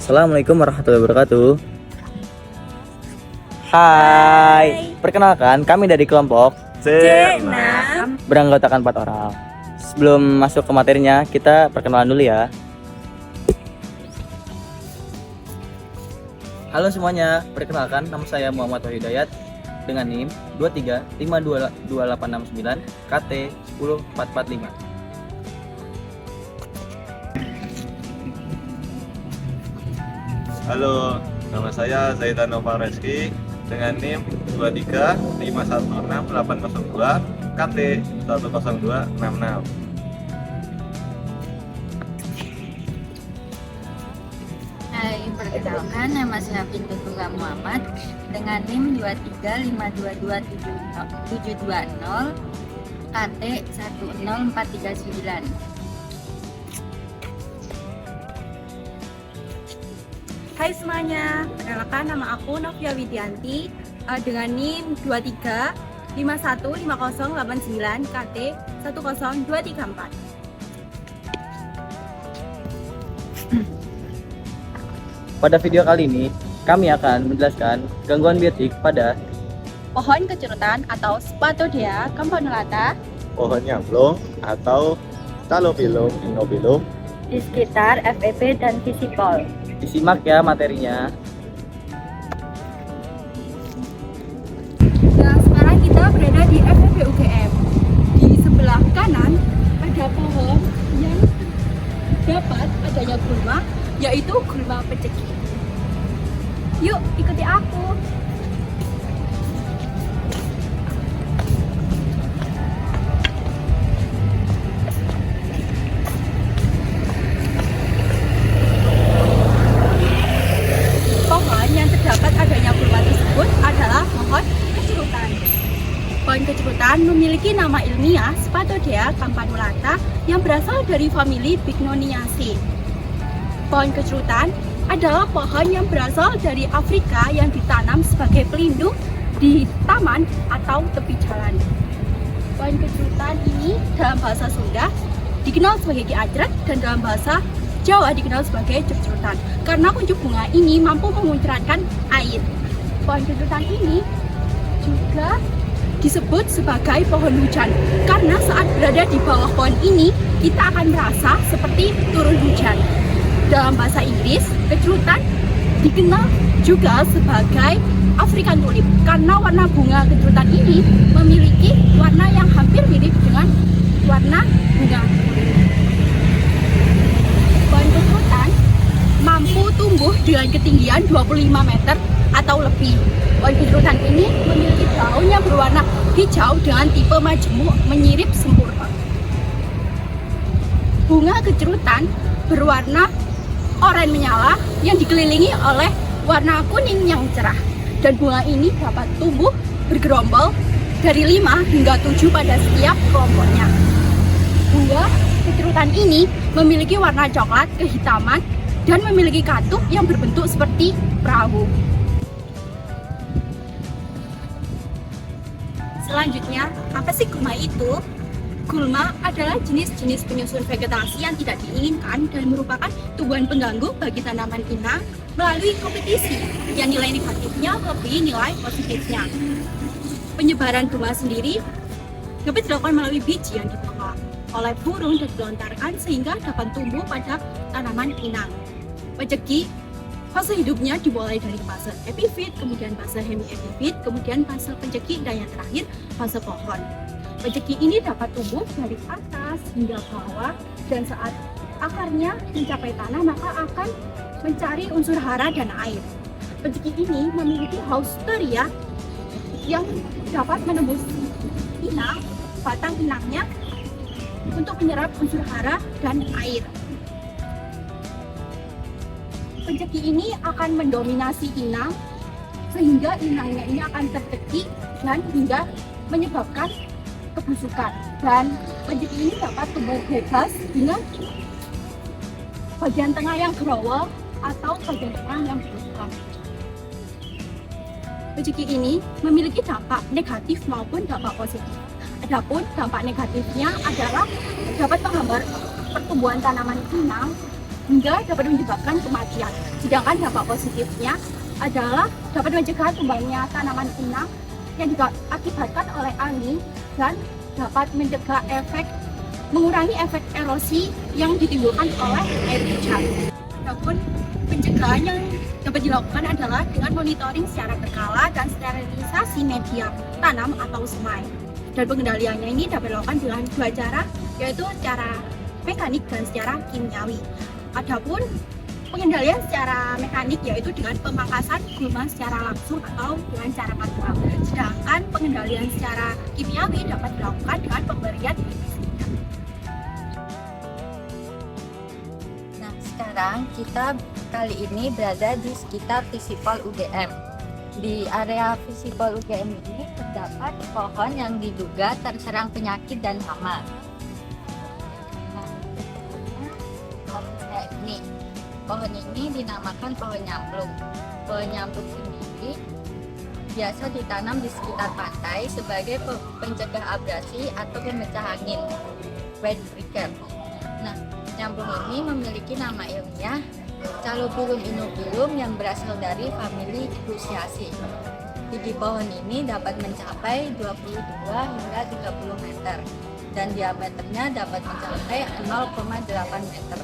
Assalamualaikum warahmatullahi wabarakatuh. Hai, perkenalkan kami dari kelompok C6 beranggotakan 4 orang. Sebelum masuk ke materinya, kita perkenalan dulu ya. Halo semuanya, perkenalkan nama saya Muhammad Wahid Hidayat dengan NIM 23522869 KT 10445. Halo, nama saya Zaidan Nova Reski dengan NIM 235160802 KT 10266. Hai, perkenalkan nama saya Fitnatullah Muhammad dengan NIM 235227720 KT 10439. Hai semuanya, perkenalkan nama aku Novia Widianti dengan NIM 235150809 KT 10234. Pada video kali ini, kami akan menjelaskan gangguan biotik pada Pohon kecurutan atau Spathodea campanulata Pohon nyamplung atau Stalopilum innobilum. Di sekitar FEP dan Visipol. disimak ya materinya. Nah, sekarang kita berada di FEB UGM. Di sebelah kanan ada pohon yang dapat adanya gulma, yaitu gulma peceki. Yuk, ikuti aku. Pohon yang terdapat adanya gulma tersebut adalah pohon kecerutan. Pohon kecerutan memiliki nama ilmiah Spathodea campanulata yang berasal dari famili Bignoniaceae. Pohon kecerutan adalah pohon yang berasal dari Afrika yang ditanam sebagai pelindung di taman atau tepi jalan. Pohon kecerutan ini dalam bahasa Sunda dikenal sebagai Ki Ajret dan dalam bahasa Jawa dikenal sebagai cecerutan karena kuncup bunga ini mampu memuncratkan air. Pohon kecerutan ini juga disebut sebagai pohon hujan karena saat berada di bawah pohon ini kita akan merasa seperti turun hujan. Dalam bahasa Inggris, kecerutan dikenal juga sebagai African tulip karena warna bunga kecerutan ini memiliki warna yang hampir mirip dengan warna bunga tulip. Pohon kecerutan mampu tumbuh dengan ketinggian 25 meter atau lebih. Pohon kecerutan ini memiliki daun yang berwarna hijau dengan tipe majemuk menyirip sempurna. Bunga kecerutan berwarna oranye menyala yang dikelilingi oleh warna kuning yang cerah. Dan bunga ini dapat tumbuh bergerombol dari 5 hingga 7 pada setiap kelompoknya. Bunga kecerutan ini memiliki warna coklat kehitaman dan memiliki katup yang berbentuk seperti perahu. Selanjutnya, apa sih gulma itu? Gulma adalah jenis-jenis penyusun vegetasi yang tidak diinginkan dan merupakan tumbuhan pengganggu bagi tanaman inang melalui kompetisi yang nilai negatifnya lebih nilai positifnya. Penyebaran gulma sendiri dapat dilakukan melalui biji yang dibawa oleh burung dan dilontarkan sehingga dapat tumbuh pada tanaman inang. Peceki, fase hidupnya dimulai dari fase epifit, kemudian fase hemiepifit, kemudian fase penceki, dan yang terakhir fase pohon. Peceki ini dapat tumbuh dari atas hingga bawah dan saat akarnya mencapai tanah maka akan mencari unsur hara dan air. Peceki ini memiliki hausteria yang dapat menembus inang, batang inangnya untuk menyerap unsur hara dan air. Penceki ini akan mendominasi inang sehingga inangnya ini akan tercekik dan hingga menyebabkan kebusukan, dan penceki ini dapat tumbuh bebas dengan bagian tengah yang growol atau bagian tengah yang berusukan. Penceki ini memiliki dampak negatif maupun dampak positif. Adapun dampak negatifnya adalah dapat menghambat pertumbuhan tanaman inang hingga dapat menyebabkan kematian. Sedangkan dampak positifnya adalah dapat mencegah tumbangnya tanaman inang yang diakibatkan oleh angin dan dapat mencegah mengurangi efek erosi yang ditimbulkan oleh air hujan. Adapun pencegahan yang dapat dilakukan adalah dengan monitoring secara berkala dan sterilisasi media tanam atau semai. Dan pengendaliannya ini dapat dilakukan dengan dua cara, yaitu secara mekanik dan secara kimiawi. Adapun pengendalian secara mekanik yaitu dengan pemangkasan gulma secara langsung atau dengan cara manual. Sedangkan pengendalian secara kimiawi dapat dilakukan dengan pemberian pestisida. Nah, sekarang kita kali ini berada di sekitar Visipol UGM. Di area Visipol UGM ini terdapat pohon yang diduga terserang penyakit dan hama. Nah, kayak ini. Pohon ini dinamakan pohon nyamplung. Pohon nyamplung sendiri biasa ditanam di sekitar pantai sebagai pencegah abrasi atau pemecah angin, wind breaker. Nah, nyamplung ini memiliki nama ilmiah Calophyllum inoculum yang berasal dari famili Cruciaceae. Gigi pohon ini dapat mencapai 22 hingga 30 meter dan diameternya dapat mencapai 0,8 meter.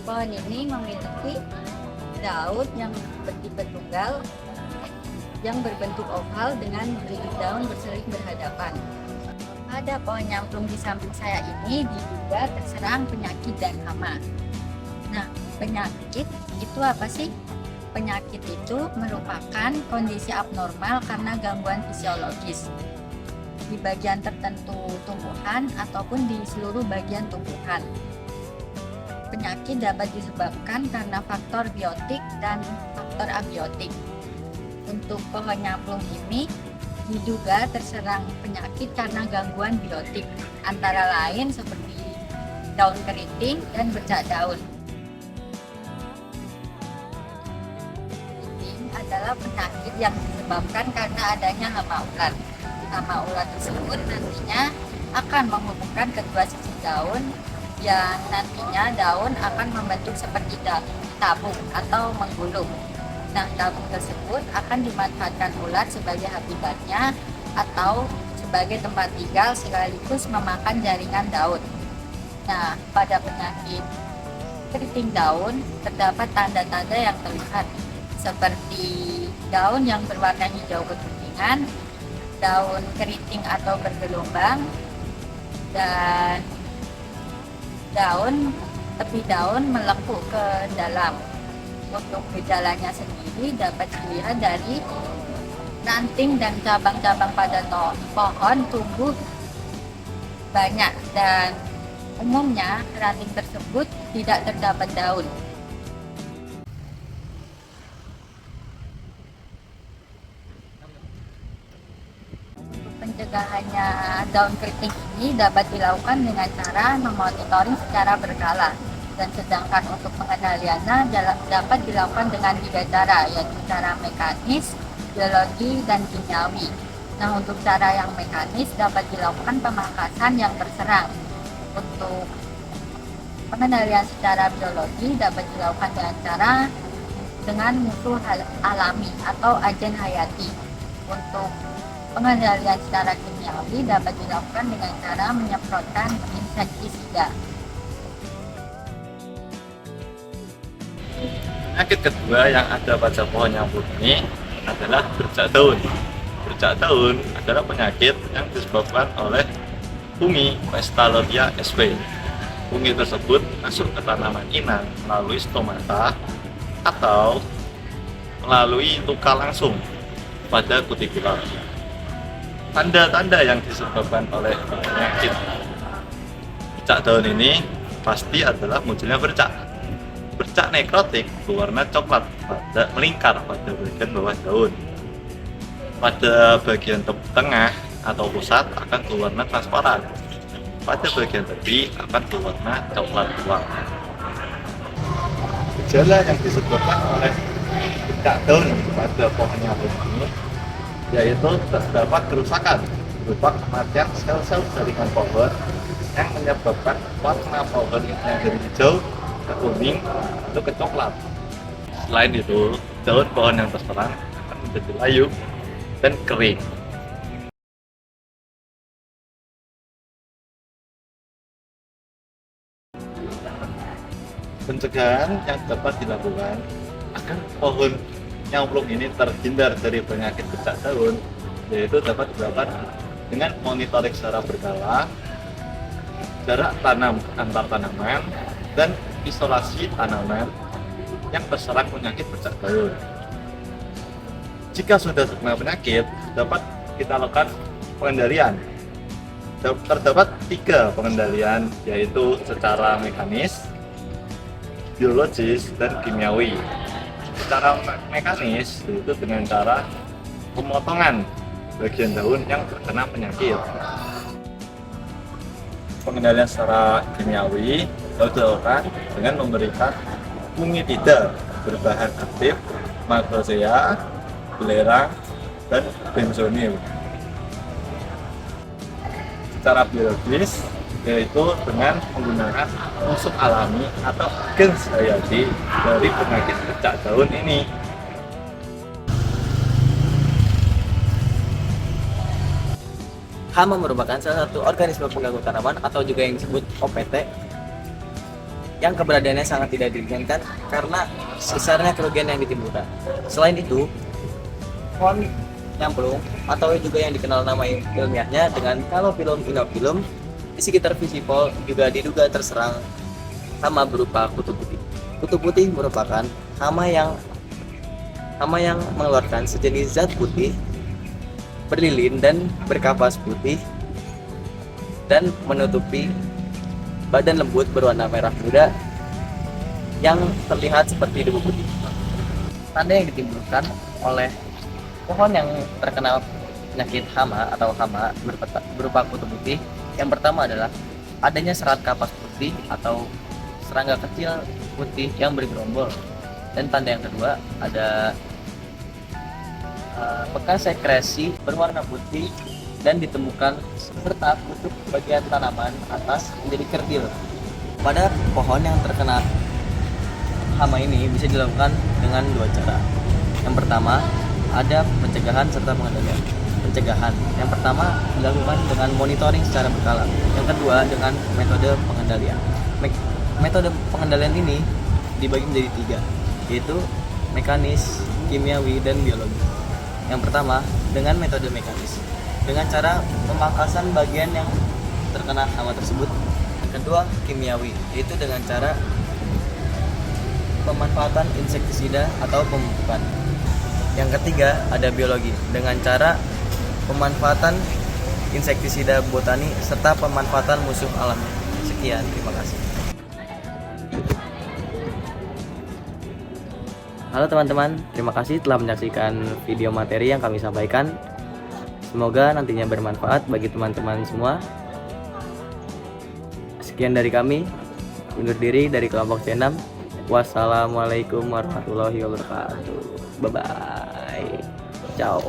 Pohon ini memiliki daun yang bertipe tunggal yang berbentuk oval dengan bibit daun berseling berhadapan. Pada pohon nyamplung di samping saya ini diduga terserang penyakit dan hama. Nah, penyakit itu apa sih? Penyakit itu merupakan kondisi abnormal karena gangguan fisiologis di bagian tertentu tumbuhan ataupun di seluruh bagian tumbuhan. Penyakit dapat disebabkan karena faktor biotik dan faktor abiotik. Untuk pohon nyamplung ini diduga terserang penyakit karena gangguan biotik, antara lain seperti daun keriting dan bercak daun. Keriting adalah penyakit yang disebabkan karena adanya hama ulat. Hama ulat tersebut nantinya akan menghubungkan kedua sisi daun yang nantinya daun akan membentuk seperti tabung atau menggulung. Nah, tabung tersebut akan dimanfaatkan ulat sebagai habitatnya atau sebagai tempat tinggal sekaligus memakan jaringan daun. Nah, pada penyakit keriting daun terdapat tanda-tanda yang terlihat seperti daun yang berwarna hijau kekuningan, daun keriting atau bergelombang, dan tepi daun melengkung ke dalam. Untuk gejalanya sendiri dapat dilihat dari ranting dan cabang-cabang pada pohon tumbuh banyak dan umumnya ranting tersebut tidak terdapat daun. Untuk pencegahannya daun keriting ini dapat dilakukan dengan cara memonitoring secara berkala. Dan sedangkan untuk pengendaliannya dapat dilakukan dengan 3 cara, yaitu cara mekanis, biologi, dan kimiawi. Nah, untuk cara yang mekanis dapat dilakukan pemangkasan yang terserang. Untuk pengendalian secara biologi dapat dilakukan dengan musuh alami atau agen hayati. Untuk pengendalian secara kimiawi dapat dilakukan dengan cara menyemprotkan insektisida. Penyakit kedua yang ada pada pohon nyamplung ini adalah bercak daun. Bercak daun adalah penyakit yang disebabkan oleh fungi Vestalodia sp. Fungi tersebut masuk ke tanaman inang melalui stomata atau melalui luka langsung pada kutikular. Tanda-tanda yang disebabkan oleh penyakit bercak daun ini pasti adalah munculnya bercak. Bercak nekrotik berwarna coklat melingkar pada bagian bawah daun. Pada bagian tengah atau pusat akan berwarna transparan. Pada bagian tepi akan berwarna coklat tua. Gejala yang disebabkan oleh bercak daun pada pohon nyamplung ini yaitu terdapat kerusakan berupa kematian sel-sel jaringan pohon yang menyebabkan warna pohon yang dari hijau ke kuning atau ke coklat. Selain itu, daun pohon yang terserang akan menjadi layu dan kering. Pencegahan yang dapat dilakukan agar pohon nyamplung ini terhindar dari penyakit bercak daun, yaitu dapat dilakukan dengan monitoring secara berkala, jarak tanam antar tanaman, dan isolasi tanaman yang terserang penyakit bercak daun. Jika sudah terkena penyakit, dapat kita lakukan pengendalian. Terdapat 3 pengendalian, yaitu secara mekanis, biologis, dan kimiawi. Secara mekanis yaitu dengan cara pemotongan bagian daun yang terkena penyakit. Pengendalian secara kimiawi dapat dilakukan dengan memberikan fungisida berbahan aktif makrozea, belerang, dan benzonil. Secara biologis yaitu dengan menggunakan musuh alami atau gens hayati dari penyakit bercak daun ini. Hama merupakan salah satu organisme pengganggu tanaman atau juga yang disebut OPT yang keberadaannya sangat tidak diinginkan karena besarnya kerugian yang ditimbulkan. Selain itu, pohon nyamplung atau juga yang dikenal nama ilmiahnya dengan Calophyllum inophyllum di sekitar visipol juga diduga terserang hama berupa kutu putih. Kutu putih merupakan hama yang mengeluarkan sejenis zat putih berlilin dan berkapas putih dan menutupi badan lembut berwarna merah muda yang terlihat seperti debu putih. Tanda yang ditimbulkan oleh pohon yang terkena penyakit hama atau hama berupa kutu putih, yang pertama adalah adanya serat kapas putih atau serangga kecil putih yang bergerombol, dan tanda yang kedua ada bekas sekresi berwarna putih dan ditemukan serta kutub bagian tanaman atas menjadi kerdil. Pada pohon yang terkena hama ini bisa dilakukan dengan 2 cara. Yang pertama ada pencegahan serta pengendalian. Pencegahan yang pertama dilakukan dengan monitoring secara berkala. Yang kedua dengan metode pengendalian. Metode pengendalian ini dibagi menjadi 3, yaitu mekanis, kimiawi, dan biologi. Yang pertama dengan metode mekanis, dengan cara pemangkasan bagian yang terkena hama tersebut. Yang kedua kimiawi, yaitu dengan cara pemanfaatan insektisida atau pemupukan. Yang ketiga ada biologi, dengan cara pemanfaatan insektisida botani serta pemanfaatan musuh alami. Sekian, terima kasih. Halo teman-teman, terima kasih telah menyaksikan video materi yang kami sampaikan. Semoga nantinya bermanfaat bagi teman-teman semua. Sekian dari kami, undur diri dari kelompok C6. Wassalamualaikum warahmatullahi wabarakatuh. Bye-bye. Ciao.